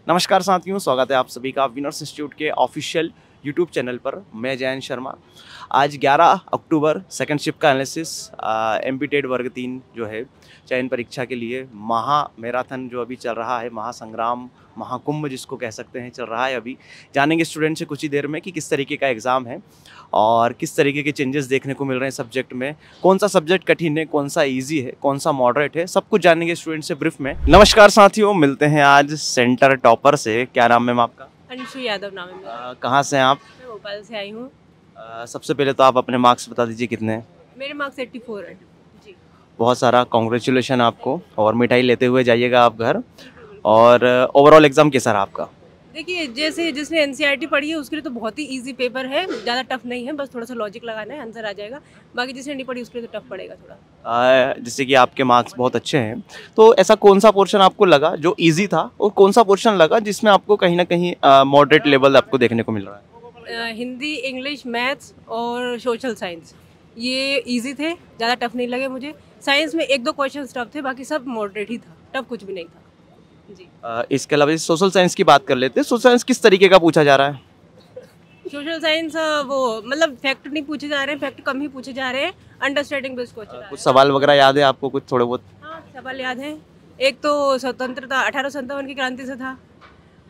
नमस्कार साथियों, स्वागत है आप सभी का विनर्स इंस्टीट्यूट के ऑफिशियल यूट्यूब चैनल पर। मैं जयंत शर्मा। आज 11 अक्टूबर सेकंड शिफ्ट का एनालिसिस एमपीटेड वर्ग 3 जो है चयन परीक्षा के लिए महा मैराथन जो अभी चल रहा है, महासंग्राम, महाकुंभ जिसको कह सकते हैं, चल रहा है। अभी जानेंगे स्टूडेंट से कुछ ही देर में कि किस तरीके का एग्ज़ाम है और किस तरीके के चेंजेस देखने को मिल रहे हैं सब्जेक्ट में, कौन सा सब्जेक्ट कठिन है, कौन सा इजी है, कौन सा मॉडरेट है, सब कुछ जानेंगे स्टूडेंट से ब्रीफ में। नमस्कार साथियों, मिलते हैं आज सेंटर टॉपर से। क्या नाम है आपका? अंशु यादव नाम है मेरा। कहाँ से हैं आप? मैं भोपाल से आई हूँ। सबसे पहले तो आप अपने मार्क्स बता दीजिए कितने हैं। मेरे मार्क्स 84 है जी। बहुत सारा कॉन्ग्रेचुलेशन आपको, और मिठाई लेते हुए जाइएगा आप घर। और ओवरऑल एग्ज़ाम कैसा रहा आपका? देखिए, जैसे जिसने एनसीईआरटी पढ़ी है उसके लिए तो बहुत ही इजी पेपर है, ज़्यादा टफ नहीं है, बस थोड़ा सा लॉजिक लगाना है, आंसर आ जाएगा। बाकी जिसने नहीं पढ़ी उसके लिए तो टफ पड़ेगा थोड़ा। जैसे कि आपके मार्क्स बहुत अच्छे हैं, तो ऐसा कौन सा पोर्शन आपको लगा जो इजी था, और कौन सा पोर्शन लगा जिसमें आपको कहीं ना कहीं मॉडरेट लेवल आपको देखने को मिल रहा है? हिंदी, इंग्लिश, मैथ्स और सोशल साइंस ये इजी थे, ज़्यादा टफ नहीं लगे मुझे। साइंस में एक दो क्वेश्चन टफ थे, बाकी सब मॉडरेट ही था, टफ कुछ भी नहीं था जी। इसके अलावा सोशल साइंस की बात कर लेते हैं। सोशल साइंस किस तरीके का पूछा जा रहा है? सोशल साइंस वो मतलब फैक्ट नहीं पूछे जा रहे हैं, फैक्ट कम ही पूछे जा रहे हैं, अंडरस्टैंडिंग बेस्ड क्वेश्चन। कुछ सवाल वगैरह याद है आपको, कुछ थोड़े बहुत? हाँ, सवाल याद है। एक तो स्वतंत्रता 1857 की क्रांति से था,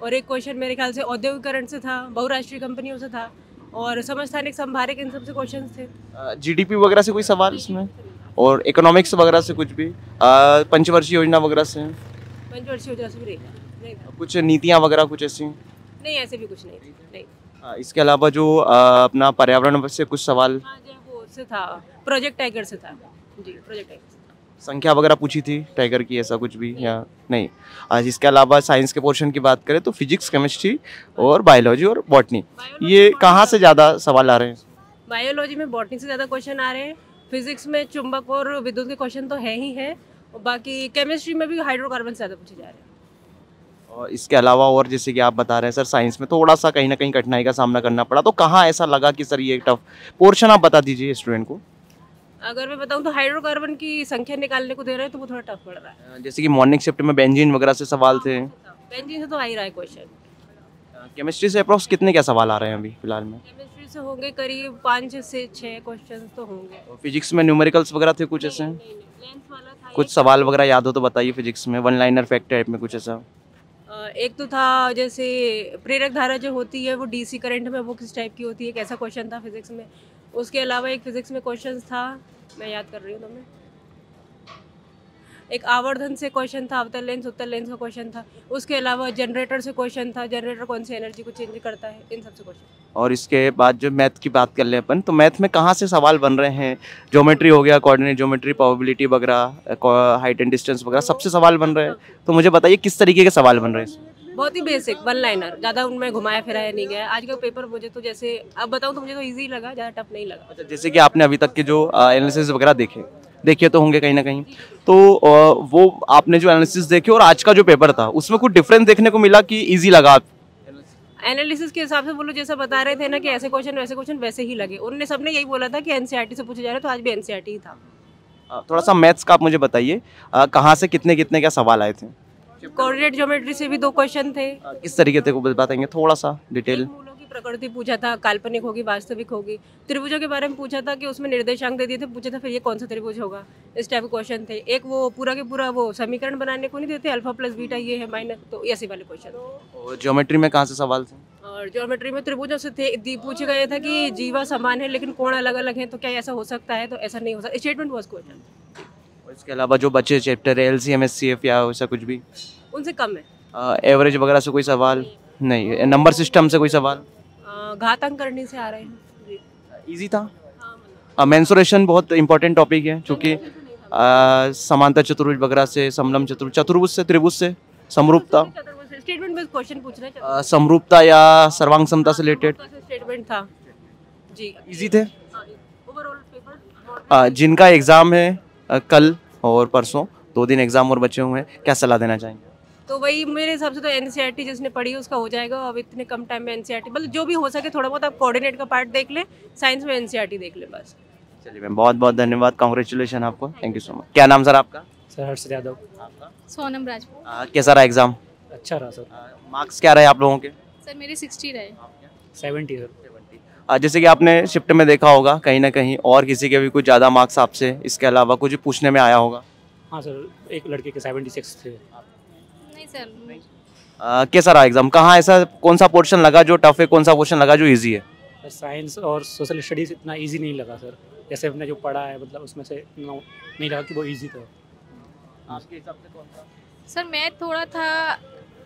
और एक क्वेश्चन मेरे ख्याल से औद्योगिकरण से था, बहुराष्ट्रीय कंपनियों से था, और समस्थानिक संभारक, इन सबसे क्वेश्चन थे। जीडीपी वगैरह से कोई सवाल इसमें, और इकोनॉमिक्स वगैरह से कुछ भी, पंचवर्षीय योजना वगैरह से, पंचवर्षीय योजना से भी नहीं था। कुछ नीतियाँ वगैरह कुछ ऐसी? नहीं, ऐसे भी कुछ नहीं। इसके अलावा जो अपना पर्यावरण से कुछ सवाल? हाँ जी, वो से था, प्रोजेक्ट टाइगर से था जी, प्रोजेक्ट टाइगर से था। संख्या वगैरह पूछी थी टाइगर की, ऐसा कुछ भी या नहीं? आज इसके अलावा साइंस के पोर्शन की बात करें तो फिजिक्स, केमिस्ट्री और बायोलॉजी और बॉटनी, ये कहाँ से ज़्यादा सवाल आ रहे हैं? बायोलॉजी में बॉटनी से ज़्यादा क्वेश्चन आ रहे हैं, फिजिक्स में चुंबक और विद्युत के क्वेश्चन तो है ही है, और बाकी केमिस्ट्री में भी हाइड्रोकार्बन से ज़्यादा पूछे जा रहे हैं। और इसके अलावा और जैसे कि आप बता रहे हैं सर, साइंस में थोड़ा सा कहीं ना कहीं कठिनाई का सामना करना पड़ा, तो कहाँ ऐसा लगा कि सर ये टफ पोर्शन आप बता दीजिए स्टूडेंट को। अगर मैं बताऊं तो हाइड्रोकार्बन की संख्या निकालने को दे रहे हैं तो वो थोड़ा टफ पड़ रहा है। जैसे कि मॉर्निंग शिफ्ट में बेंजीन वगैरह से सवाल थे। बेंजीन से तो आ ही रहा है क्वेश्चन। केमिस्ट्री से अप्रोक्स कितने क्या सवाल आ रहे हैं अभी फिलहाल में? केमिस्ट्री से होंगे करीब 5 से 6 क्वेश्चन तो होंगे। फिजिक्स में न्यूमेरिकल्स वगैरह थे कुछ ऐसे? लेंथ वाला था। कुछ सवाल वगैरह याद हो तो बताइए फिजिक्स में, वन लाइनर फैक्ट टाइप में कुछ ऐसा? एक तो था जैसे प्रेरक धारा जो होती है वो डीसी करंट में वो किस टाइप की होती है, एक ऐसा क्वेश्चन था फिजिक्स में। उसके अलावा एक फिजिक्स में क्वेश्चन था, मैं याद कर रही हूँ तुम्हें, एक आवर्धन से क्वेश्चन था, अवतल लेंस उत्तल लेंस का क्वेश्चन था। उसके अलावा जनरेटर से क्वेश्चन था, जनरेटर कौन सी एनर्जी को चेंज करता है, इन सबसे क्वेश्चन। और इसके बाद जो मैथ की बात कर ले अपन, तो मैथ में कहाँ से सवाल बन रहे हैं? ज्योमेट्री हो गया, कोऑर्डिनेट ज्योमेट्री, प्रोबेबिलिटी वगैरह, हाइट एंड डिस्टेंस वगैरह, सबसे सवाल बन रहे हैं। तो मुझे बताइए किस तरीके के सवाल बन रहे हैं? बहुत ही बेसिक वन लाइनर, ज़्यादा उनमें घुमाया फिराया नहीं गया। आज का पेपर मुझे तो जैसे अब बताऊँ तो मुझे तो ईजी लगा, ज़्यादा टफ नहीं लगा। अच्छा, जैसे कि आपने अभी तक के जो एनालिसिस वगैरह देखे तो होंगे कहीं ना कहीं, तो वो आपने जो एनालिसिस देखे और आज का जो पेपर था उसमें कुछ डिफरेंस देखने को मिला कि इजी लगा आप? एनालिसिस के हिसाब से बोलो, जैसा बता रहे थे ना कि ऐसे क्वेश्चन वैसे ही लगे। उन्होंने सबने यही बोला था कि एनसीईआरटी से पूछे जा रहे, तो आज भी एनसीईआरटी ही था। थोड़ा सा मैथ्स का आप मुझे बताइए, कहाँ से कितने कितने क्या सवाल आए थे? कोऑर्डिनेट ज्योमेट्री से भी 2 क्वेश्चन थे। किस तरीके से को बताएंगे थोड़ा सा डिटेल? मूलों की प्रकृति पूछा था, काल्पनिक होगी वास्तविक होगी। त्रिभुजों के बारे में पूछा था कि उसमें निर्देशांक दे दिए थे, पूछा था फिर ये कौन सा त्रिभुज होगा, इस टाइप के क्वेश्चन थे। एक वो पूरा के पूरा वो समीकरण बनाने को नहीं देते, अल्फा प्लस बीटा ये है माइनस, तो ऐसे वाले क्वेश्चन। और ज्योमेट्री में कहाँ से सवाल थे? और ज्योमेट्री में त्रिभुजों से थे, पूछे गए था कि जीवा समान है लेकिन कोण अलग अलग है, तो क्या ऐसा हो सकता है, तो ऐसा नहीं हो सकता। Statement was question. इसके अलावा जो बच्चे चैप्टर है LCM SCF या वैसा कुछ भी, उनसे कम है। एवरेज वगैरह से कोई सवाल नहीं? नंबर सिस्टम से कोई सवाल? घातांक करने से आ रहे हैं। इजी था। मेंसुरेशन बहुत इंपॉर्टेंट टॉपिक है, क्योंकि समांतर चतुर्भुज वगैरह से, समलंब चतुर्भुज से, त्रिभुज से, समरूपता, स्टेटमेंट बेस्ड क्वेश्चन पूछ रहे हैं। समरूपता या सर्वांग समता से रिलेटेड स्टेटमेंट था जी, इजी थे। Overall paper. जिनका एग्ज़ाम है कल और परसों, 2 दिन एग्ज़ाम और बचे हुए हैं, क्या सलाह देना चाहेंगे? तो वही मेरे हिसाब से तो एनसीईआरटी जिसने पढ़ी है उसका हो जाएगा। अब इतने कम टाइम में एनसीईआरटी, मतलब जो भी हो सके थोड़ा बहुत आप कोऑर्डिनेट का पार्ट देख लें, साइंस में एनसीईआरटी देख लें बस। चलिए मैम, बहुत बहुत धन्यवाद, कांग्रेचुलेशन आपको, थैंक यू सो मच। क्या नाम सर आपका? सर हर्ष यादव। आपका? सोनम राजपूत। कैसा रहा एग्ज़ाम? अच्छा रहा सर। मार्क्स क्या रहे आप लोगों के? सर मेरे 60 रहे। 70 सर। जैसे कि आपने शिफ्ट में देखा होगा कहीं ना कहीं और किसी के भी कुछ ज़्यादा मार्क्स आपसे इसके अलावा कुछ पूछने में आया होगा? हाँ सर, एक लड़के के 76 थे। नहीं सर, कैसा रहा एग्जाम? कहाँ ऐसा कौन सा पोर्शन लगा जो टफ है, कौन सा पोर्शन लगा जो इजी है? साइंस और सोशल स्टडीज़ इतना इजी नहीं लगा सर, जैसे हमने जो पढ़ा है मतलब उसमें से नहीं लगा कि वो इजी था। आपके हिसाब से कौन सा? सर मैथ थोड़ा था,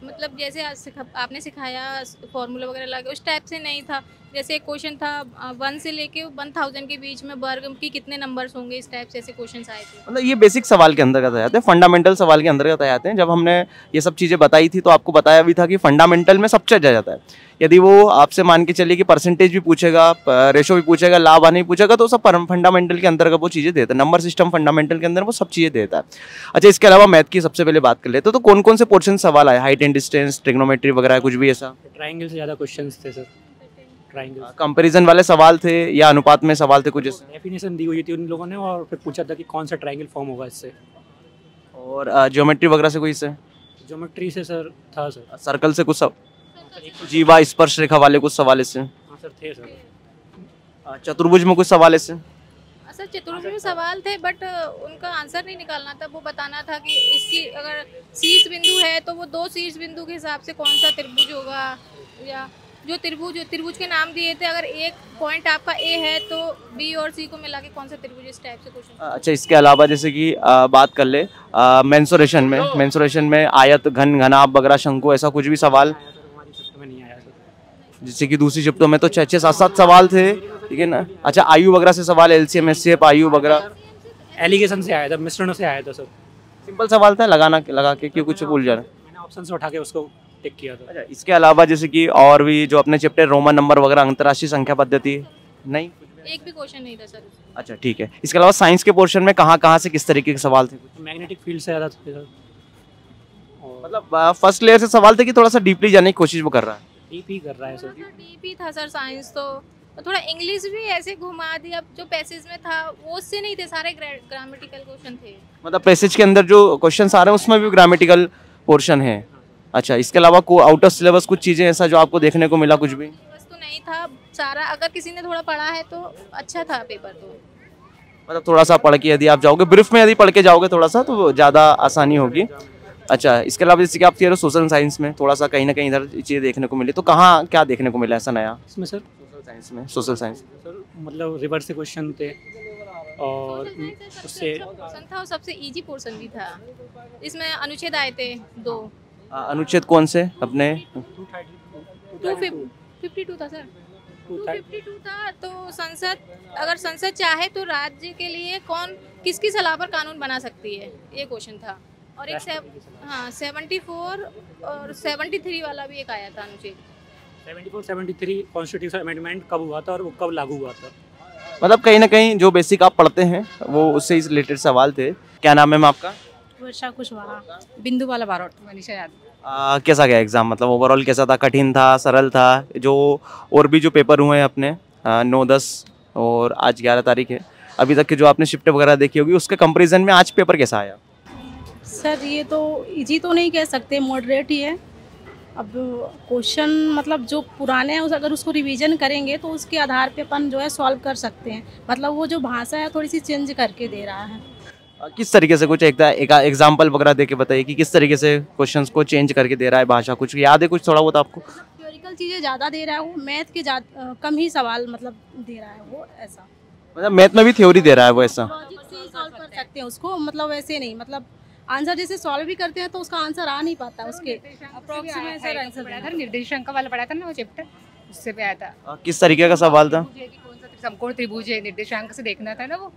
मतलब जैसे आपने सिखाया फॉर्मूला वगैरह लगा उस टाइप से नहीं था। जैसे एक क्वेश्चन था 1 से लेके 1000 के बीच में वर्ग की कितने नंबर्स होंगे, इस टाइप से ऐसे क्वेश्चंस आए थे। मतलब ये बेसिक सवाल के अंतर्गत आ जाते हैं, फंडामेंटल सवाल के अंतर्गत आ जाते हैं। जब हमने ये सब चीज़ें बताई थी तो आपको बताया भी था कि फंडामेंटल में सब चीज़ आ जाता है। यदि वो आपसे मान के चलिए कि परसेंटेज भी पूछेगा, रेशो भी पूछेगा, लाभ आने भी पूछेगा, तो सब फंडामेंटल के अंतर्गत वो चीज़ें देता है। नंबर सिस्टम फंडामेंटल के अंदर वो सब चीज़ें देता है। अच्छा, इसके अलावा मैथ की सबसे पहले बात कर लेते तो कौन कौन से पोर्शन सवाल आए? हाइट एंड डिस्टेंस, ट्रिग्नोमेट्री वगैरह कुछ भी ऐसा? ट्राइंगल से ज़्यादा क्वेश्चंस थे सर। ट्राइंगल कंपैरिजन वाले सवाल थे या अनुपात में सवाल थे कुछ ऐसे? डेफिनेशन दी हुई थी उन लोगों ने और फिर पूछा था कि कौन सा ट्राइंगल फॉर्म होगा इससे। और ज्योमेट्री वगैरह से कोई से? ज्योमेट्री से सर था सर। सर्कल से कुछ सब? जीवा स्पर्श रेखा वाले कुछ सवाल इससे? हाँ सर थे सर। चतुर्भुज में कुछ सवाल इससे? सर चतुर्भुज में सवाल थे बट उनका आंसर नहीं निकालना था, वो बताना था कि इसकी अगर शीर्ष बिंदु है तो वो 2 शीर्ष बिंदु के हिसाब से कौन सा त्रिभुज होगा, या जो त्रिभुज के नाम दिए थे अगर एक पॉइंट आपका ए है तो बी और सी को मिला के कौन सा त्रिभुज, इस टाइप से क्वेश्चन। अच्छा, इसके अलावा जैसे कि बात कर ले मेंसुरेशन में आयत, घन, घनाभ वगैरह, शंकु, ऐसा कुछ भी सवाल? हमारी शिफ्ट में नहीं आया सर। जैसे कि दूसरी शिफ्टों में तो 6 7 सवाल थे, ठीक है ना? अच्छा, आयु वगैरह से सवाल, एलसीएम एचसीएफ आयु वगैरह? एलिगेशन से आया था, मिश्रणों से आया था सर। सिंपल सवाल था, लगा के कि कुछ भूल जाना? मैंने ऑप्शन से उठा के उसको टिक किया था। अच्छा, इसके अलावा जैसे कि और भी जो अपने चैप्टर रोमन नंबर वगैरह, अंतर्राष्ट्रीय संख्या पद्धति, नहीं? एक भी क्वेश्चन नहीं था सर। अच्छा ठीक है। इसके अलावा साइंस के पोर्शन में कहाँ से किस तरीके के सवाल थे? मैग्नेटिक फील्ड से ज़्यादा थे सर। मतलब फर्स्ट लेयर से सवाल थे कि थोड़ा सा डीपली जाने की कोशिश वो कर रहा है? डीपी कर रहा है सर। डीपी था सर साइंस तो थोड़ा इंग्लिश भी ऐसे घुमा दिया, जो पैसेज में था वो उससे नहीं थे, सारे ग्रामेटिकल क्वेश्चन थे। मतलब पैसेज के अंदर जो क्वेश्चन आ रहे हैं उसमें भी ग्रामेटिकल पोर्शन है? अच्छा, इसके अलावा को आउट ऑफ सिलेबस कुछ चीज़ें ऐसा जो आपको देखने को मिला? कुछ भी बस तो नहीं था सारा, अगर किसी ने थोड़ा पढ़ा है तो अच्छा था पेपर। तो मतलब थोड़ा सा पढ़ के यदि आप जाओगे ब्रीफ में, यदि पढ़ के जाओगे थोड़ा सा तो ज़्यादा आसानी होगी। अच्छा, इसके अलावा जैसे कि आप कह रहे हो सोशल साइंस में थोड़ा सा कहीं ना कहीं इधर चीज़ें देखने को मिली, तो कहाँ क्या देखने को मिला ऐसा नया इसमें सर? सोशल साइंस सर मतलब रिवर्स से क्वेश्चन थे और उससे था, सबसे इजी पोर्शन भी था। इसमें अनुच्छेद आए थे 2। अनुच्छेद कौन से अपने? 252 था सर। 252 था। तो अगर संसद चाहे तो राज्य के लिए किसकी सलाह पर कानून बना सकती है, ये क्वेश्चन था। और एक 74 और 73 वाला भी एक आया था अनुच्छेद। 74-73 कॉन्स्टिट्यूशन अमेंडमेंट कब हुआ था और वो कब लागू हुआ था? मतलब कहीं ना कहीं जो बेसिक आप पढ़ते हैं वो उससे इस रिलेटेड सवाल थे। क्या नाम है मैम आपका? वर्षा कुशवाहा, बिंदु वाला बारोट, मनीषा यादव। कैसा गया एग्जाम? मतलब ओवरऑल कैसा था? कठिन था, सरल था? जो और भी जो पेपर हुए हैं अपने 9, 10 और आज 11 तारीख है, अभी तक के जो आपने शिफ्ट वगैरह देखी होगी उसके कंपैरिजन में आज पेपर कैसा आया? सर ये तो इजी तो नहीं कह सकते, मॉडरेट ही है। अब क्वेश्चन मतलब जो पुराने हैं अगर उसको रिवीजन करेंगे तो उसके आधार पे अपन जो है सॉल्व कर सकते हैं। मतलब वो जो भाषा है थोड़ी सी चेंज करके दे रहा है। किस तरीके से? कुछ एक एग्जाम्पल वगैरह दे के बताइए कि किस तरीके से क्वेश्चंस को चेंज करके दे रहा है भाषा। कुछ याद है कुछ थोड़ा बहुत आपको? थ्योरिकल चीज़ें ज़्यादा दे रहा है वो, मैथ के कम ही सवाल मतलब दे रहा है वो, ऐसा। मतलब मैथ में भी थ्योरी दे रहा है वो, ऐसा? लॉजिक से सॉल्व कर सकते हैं उसको, मतलब ऐसे नहीं, मतलब आंसर जैसे सॉल्व भी करते हैं तो उसका आंसर आ नहीं पाता उसके अप्रोक्सीमेट आंसर पढ़ा था, निर्देशांक वाला पढ़ा था ना वो चैप्टर, उससे भी आया था। किस तरीके का सवाल था? कौन सा समकोण त्रिभुज है, निर्देशांक से देखना था ना वो।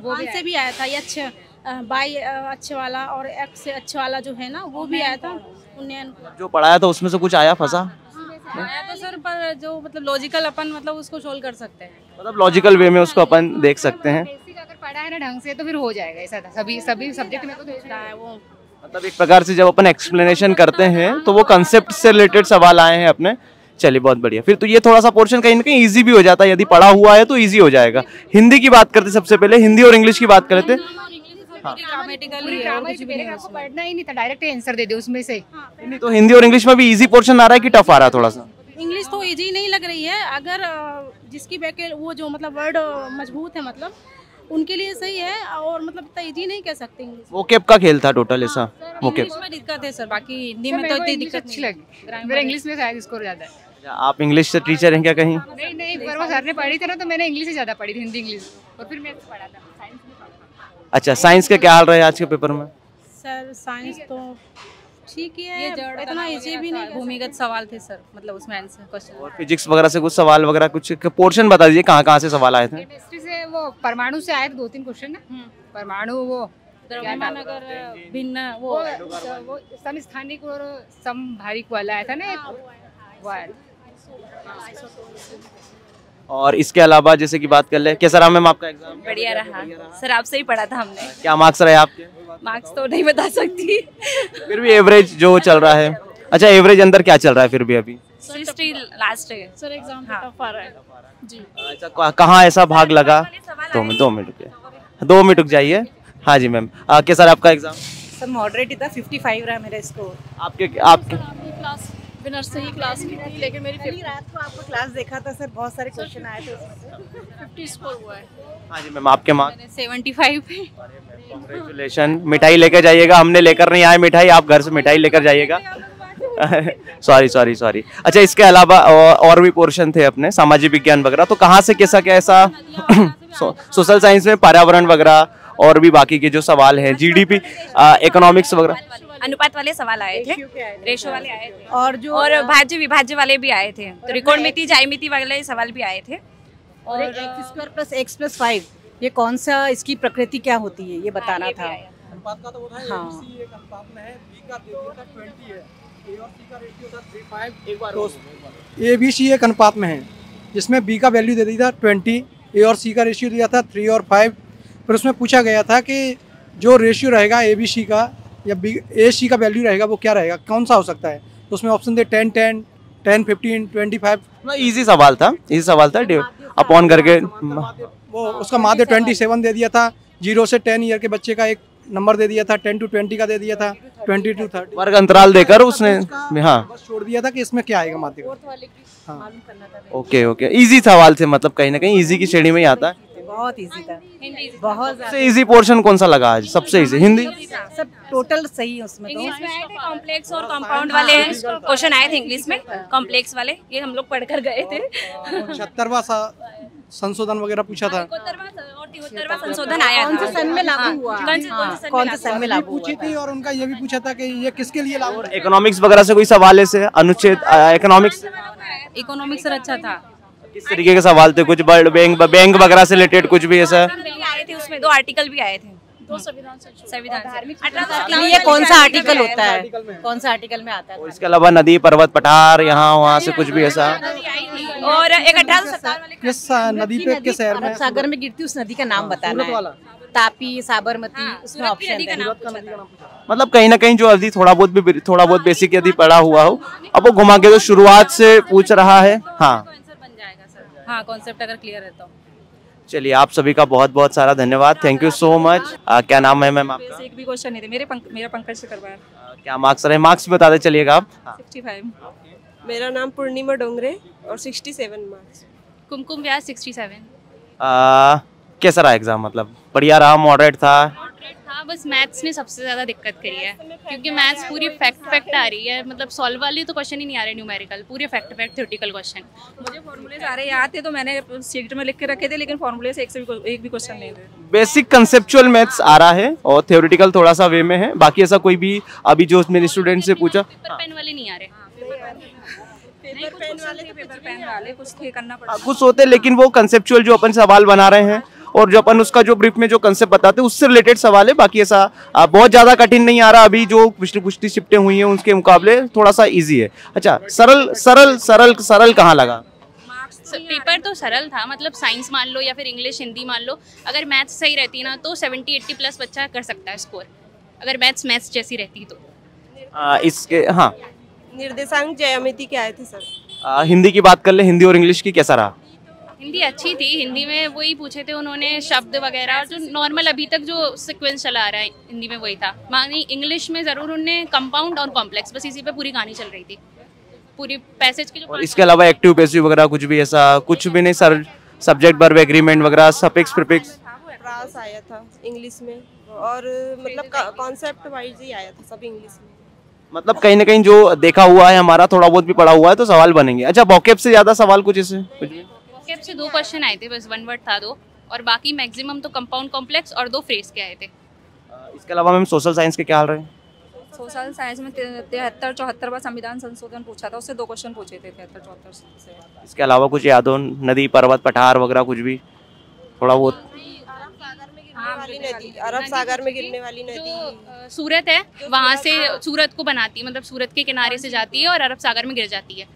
वो से भी आया था, ये अच्छा बाई अच्छे वाला और एक्स से अच्छे वाला जो है ना वो भी आया था। उन्हें जो पढ़ाया था उसमें से कुछ आया फंसा? आया तो सर, पर जो मतलब लॉजिकल अपन मतलब उसको सोल्व कर सकते हैं, मतलब लॉजिकल वे में उसको अपन देख सकते हैं। बेसिक अगर पढ़ा है ना ढंग से तो फिर हो जाएगा, ऐसा था सभी सब्जेक्ट में तो रहा है वो। मतलब एक प्रकार से जब अपन एक्सप्लेनेशन करते हैं तो वो कंसेप्ट से रिलेटेड सवाल आए हैं अपने। चलिए बहुत बढ़िया। फिर तो ये थोड़ा सा पोर्शन कहीं ना कहीं इजी भी हो जाता है, यदि पढ़ा हुआ है तो इजी हो जाएगा। हिंदी की बात करते सबसे पहले, हिंदी और इंग्लिश की बात करते। ग्रामेटिकल ही है, ग्रामर कुछ भी नहीं है आपको उसमें। पढ़ना ही नहीं था, डायरेक्ट आंसर दे दे उसमें से। नहीं तो हिंदी और इंग्लिश में भी इजी पोर्शन आ रहा है कि टफ आ रहा है थोड़ा सा? इंग्लिश तो इजी नहीं लग रही है, अगर जिसकी वो जो मतलब वर्ड मजबूत है मतलब उनके लिए सही है, और मतलब इतना इजी नहीं कह सकते इंग्लिश। वोकेब का खेल था टोटल ऐसा? वोकेब। इंग्लिश में दिक्कत है सर, बाकी हिंदी में मेरे तो को इतनी इंग्लिश दिक्कत अच्छी नहीं लगी, मेरा इंग्लिश में शायद स्कोर ज्यादा है। आप इंग्लिश से टीचर हैं क्या कहीं? नहीं नहीं, पर वो सर ने पढ़ी थी ना, तो मैंने इंग्लिश से ज्यादा पढ़ी थी, हिंदी इंग्लिश, और फिर मैथ्स पढ़ा था, साइंस भी पढ़ा था। अच्छा, साइंस का क्या हाल रहा है आज के पेपर में? सर साइंस तो ठीक ही ये है, जड़ इतना इजी भी नहीं। भूमिगत सवाल थे सर, मतलब उसमें आंसर क्वेश्चन। और फिजिक्स वगैरह से कुछ सवाल वगैरह कुछ पोर्शन बता दीजिए कहाँ कहाँ से सवाल आए थे? केमिस्ट्री से वो परमाणु से आए थे 2-3 क्वेश्चन ना, परमाणु वो द्रव्यमान अगर भिन्न वो समस्थानिक और समभारिक वाला आया था ना एक, वो आया था। और इसके अलावा जैसे कि बात कर ले, कैसा रहा मैम आपका एग्जाम? बढ़िया रहा सर, आपसे ही पढ़ा था हमने। क्या मार्क्स रहे आपके? मार्क्स तो नहीं बता सकती। फिर भी एवरेज जो चल रहा है। अच्छा, एवरेज अंदर क्या चल रहा है फिर भी अभी? 60 लास्ट है सर एग्जाम टफ आ रहा है जी। अच्छा, कहाँ ऐसा भाग लगा? 2 मिनट रुकिए, 2 मिनट रुक जाइए। हाँ जी मैम, कैसा रहा आपका एग्जाम? सर मॉडरेट ही था, 55 रहा मेरा स्कोर। आपके क्लास विनर से ही क्लास की थी, लेकिन मेरी रात को आपको क्लास देखा था सर, बहुत सारे क्वेश्चन आए थे उसमें। 50 स्कोर हुआ है। हाँ जी मैम, आपके मार्क्स? 75 पे। कांग्रेचुलेशन। मिठाई लेकर जाइएगा, हमने लेकर नहीं आए मिठाई, आप घर से मिठाई लेकर जाइएगा। सॉरी। अच्छा, इसके अलावा और भी पोर्शन थे अपने सामाजिक विज्ञान वगैरह, तो कहाँ से कैसा क्या ऐसा सोशल साइंस में पर्यावरण वगैरह और भी बाकी के जो सवाल हैं, जीडीपी, इकोनॉमिक्स वगैरह? अनुपात वाले सवाल आए थे, रेशो वाले आए थे, और भाज्य विभाज्य वाले भी आए थे, तो त्रिकोणमिति ज्यामिति वाले सवाल भी आए थे। और x² + x + 5 ये कौन सा, इसकी प्रकृति क्या होती है, ये बताना था। हाँ, ए बी सी एक अनुपात में है, जिसमें बी का वैल्यू दे दिया था 20, ए और सी का रेशियो दिया था 3 और 5। फिर उसमें पूछा गया था कि जो रेशियो रहेगा ए बी सी का या बी ए सी का वैल्यू रहेगा वो क्या रहेगा, कौन सा हो सकता है। तो उसमें ऑप्शन थे 10, 10, 10, 15, 25। इजी सवाल था, अपॉन करके वो उसका माध्य 27 दे दिया था। 0 से 10 ईयर के बच्चे का एक नंबर दे दिया था, 10 to 20 का दे दिया था, 20 to 30 वर्ग अंतराल देकर उसने हाँ बस छोड़ दिया था कि इसमें क्या आएगा माध्य का। हाँ, ओके, इजी सवाल थे, मतलब कहीं ना कहीं इजी की श्रेणी में ही आता है। बहुत इजी था, बहुत सबसे इजी पोर्शन कौन सा लगा आज? सबसे इजी हिंदी? सब टोटल सही है उसमें। इंग्लिश में आए थे कॉम्प्लेक्स और कंपाउंड वाले क्वेश्चन आए थे इंग्लिश में, कॉम्प्लेक्स वाले, ये हम लोग पढ़कर गए थे। 76वां संशोधन वगैरह पूछा था। 73वां संशोधन आया कौन से सन में लागू हुआ, कौन से सन में लागू हुआ पूछी थी, और उनका ये भी पूछा था कि ये किसके लिए लागू है। इकोनॉमिक्स वगैरह से कोई सवाल ऐसे अनुच्छेद इकोनॉमिक्स इकोनॉमिक्स सर अच्छा था। किस तरीके के सवाल थे? कुछ बैंक वगैरह से रिलेटेड कुछ भी ऐसा? आए थे उसमें, 2 आर्टिकल भी आए थे, 2 संविधान से। ये कौन सा आर्टिकल होता है, कौन सा आर्टिकल में आता है। और इसके अलावा नदी, पर्वत, पठार, यहाँ वहाँ से कुछ भी ऐसा? और एक 1857 वाले किस नदी पे, किस शहर में? अरब सागर में गिरती उस नदी का नाम बताना है। तापी, साबरमती, उसमें ऑप्शन है। मतलब कहीं ना कहीं जो अभी थोड़ा बहुत बेसिक यदि पढ़ा हुआ हो, अब वो घुमा के तो शुरुआत से पूछ रहा है। हाँ, हाँ, कॉन्सेप्ट अगर क्लियर है तो। चलिए, आप सभी का बहुत बहुत सारा धन्यवाद, थैंक यू सो मच। क्या नाम है मैम आपका? एक भी क्वेश्चन नहीं थे, मेरा पंकज से करवाया। क्या मार्क्स रहे? मार्क्स बताते चलिएगा आप। 65। मेरा नाम पूर्णिमा डोंगरे और 67 मार्क्स। कुमकुम व्यास 67। कैसा रहा एग्जाम? मतलब बढ़िया रहा, मॉडरेट था? हाँ, बस मैथ्स ने सबसे ज़्यादा दिक्कत करी है, क्योंकि मैथ्स पूरी फैक्ट आ रही है, मतलब सॉल्व वाली तो क्वेश्चन ही नहीं आ रहे न्यूमेरिकल, पूरे फैक्ट थ्योरेटिकल क्वेश्चन। मुझे फॉर्मूले सारे याद थे तो मैंने शीट में लिख के रखे थे, लेकिन फॉर्मूले से एक भी क्वेश्चन नहीं थे। बेसिक कंसेप्चुअल मैथ्स आ रहा है और थ्योरेटिकल थोड़ा सा वे में है, बाकी ऐसा कोई भी अभी जो मेरे स्टूडेंट से पूछा पेपर पेन वाले नहीं आ रहे। पेपर पेन वाले कुछ थे, करना पड़ा। कुछ होते, लेकिन वो कंसेप्चुअल जो अपन सवाल बना रहे हैं और जो अपन उसका जो ब्रीफ में जो कंसेप्ट बताते हैं उससे रिलेटेड सवाल है, बाकी ऐसा बहुत ज्यादा कठिन नहीं आ रहा। अभी जो पिछली शिफ्टें हुई हैं उसके मुकाबले थोड़ा सा इजी है। अच्छा, सरल सरल सरल सरल कहाँ लगा? पेपर तो सरल था, मतलब साइंस मान लो या फिर इंग्लिश हिंदी मान लो, अगर मैथ्स सही रहती ना तो 70-80 प्लस बच्चा कर सकता है स्कोर, अगर मैथ्स जैसी रहती तो। इसके हाँ, निर्देशांक ज्यामिति के आए थे सर। हिंदी की बात कर ले, हिंदी और इंग्लिश की कैसा रहा? हिंदी अच्छी थी। हिंदी में वही पूछे थे उन्होंने शब्द वगैरह जो नॉर्मल अभी तक जो सीक्वेंस चला आ रहा है हिंदी में वही था। मानी इंग्लिश में ज़रूर उन्होंने कंपाउंड और कॉम्प्लेक्स बस इसी पे पूरी कहानी चल रही थी, पूरी पैसेज की जो। और इसके अलावा एक्टिव पैसिव वगैरह कुछ भी ऐसा कुछ भी नहीं सर? सब्जेक्ट वर्ब एग्रीमेंट वगैरह सफिक्स प्रीफिक्स प्रास आया था इंग्लिश में और मतलब कॉन्सेप्ट वाइज ही आया था सब इंग्लिश में। मतलब कहीं ना कहीं जो देखा हुआ है हमारा थोड़ा बहुत भी पढ़ा हुआ है तो सवाल बनेंगे। अच्छा वोकैब से ज्यादा सवाल कुछ इससे कुछ भी? वोकैब से 2 क्वेश्चन आए थे बस, 1 वर्ड था 2 और बाकी मैक्सिमम तो कंपाउंड कॉम्प्लेक्स और 2 फ्रेज के आए थे। इसके अलावा मैम सोशल साइंस के क्या हाल रहे? सोशल साइंस में 73-74वां संविधान संशोधन पूछा था, उससे 2 क्वेश्चन पूछे थे 73-74 से। इसके अलावा कुछ याद हो? नदी पर्वत पठार वगैरह कुछ भी थोड़ा बहुत? अरब सागर में गिरने वाली नदी सूरत है, वहाँ से सूरत को बनाती है, मतलब सूरत के किनारे से जाती है और अरब सागर में गिर जाती है,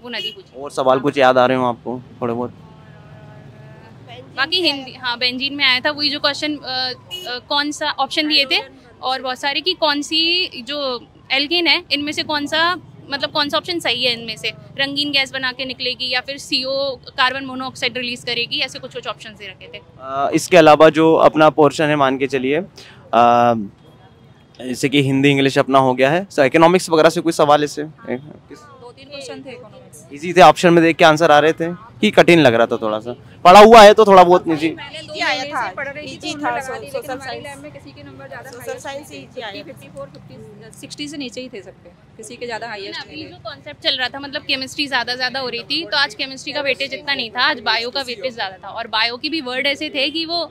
वो नदी पूछी। और सवाल कुछ याद आ रहे हो आपको थोड़े बहुत? बाकी हिंदी हाँ बेंजीन में आया था वही जो क्वेश्चन, कौन सा ऑप्शन दिए थे और बहुत सारे कि कौन सी जो एल्केन है इनमें से कौन सा मतलब कौन सा ऑप्शन सही है इनमें से, रंगीन गैस बना के निकलेगी या फिर CO कार्बन मोनोऑक्साइड रिलीज करेगी, ऐसे कुछ कुछ ऑप्शन दे रखे थे। इसके अलावा जो अपना पोर्शन है मान के चलिए जैसे कि हिंदी इंग्लिश अपना हो गया है, सो इकोनॉमिक्स वगैरह से कोई सवाल इससे? 2-3 क्वेश्चन थे इकोनॉमिक्स। इजी थे, ऑप्शन में देख के आंसर आ रहे थे कि कठिन लग रहा था थोड़ा सा? पढ़ा हुआ है तो थोड़ा बहुत निजी इजी आया था, इजी था। सोशल साइंस में किसी के नंबर ज्यादा सोशल साइंस इजी आया, 54, 60 से नीचे ही थे सबके, किसी के ज्यादा हाईएस्ट अभी जो कॉन्सेप्ट चल रहा था मतलब केमिस्ट्री ज्यादा हो रही थी, तो आज केमिस्ट्री का वेटेज इतना नहीं था, आज बायो का वेटेज ज्यादा था और बायो की भी वर्ड ऐसे थे कि वो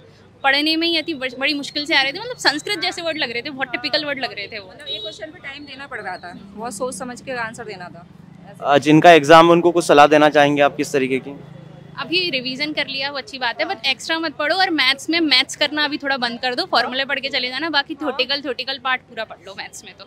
पढ़ने में ही बड़ी मुश्किल से आ रहे थे, मतलब संस्कृत जैसे वर्ड लग रहे थे, बहुत टिपिकल वर्ड लग रहे थे वो। मतलब एक क्वेश्चन पे टाइम देना पड़ रहा था, बहुत सोच समझ के आंसर देना था। जिनका एग्जाम उनको कुछ सलाह देना चाहेंगे आप किस तरीके की? अभी रिवीजन कर लिया वो अच्छी बात है, बट एक्स्ट्रा मत पढ़ो और मैथ्स में मैथ्स करना अभी थोड़ा बंद कर दो, फॉर्मूले पढ़ के चले जाना, बाकी थ्योरेटिकल पार्ट पूरा पढ़ लो मैथ्स में। तो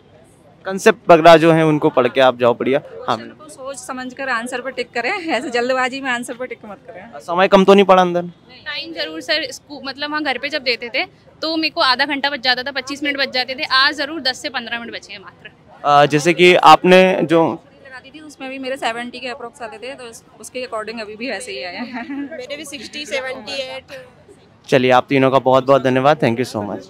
कंसेप्ट वगैरह जो है उनको पढ़ के आप जाओ बढ़िया। हाँ सोच समझ कर आंसर पर टिक करें, ऐसे जल्दबाजी में आंसर पर टिक मत करें। समय कम तो नहीं पड़ा अंदर? टाइम जरूर सर, मतलब हाँ घर पे जब देते थे तो मेरे को आधा घंटा बच जाता था, 25 मिनट बच जाते थे, आज जरूर 10 से 15 मिनट बचे हैं मात्र। जैसे कि आपने जो लगाती थी उसमें भी मेरे 70 के अप्रोक्स आते थे, तो उसके अकॉर्डिंग अभी भी वैसे ही आए हैं। मेरे भी 60, 78। चलिए आप तीनों का बहुत बहुत धन्यवाद, थैंक यू सो मच।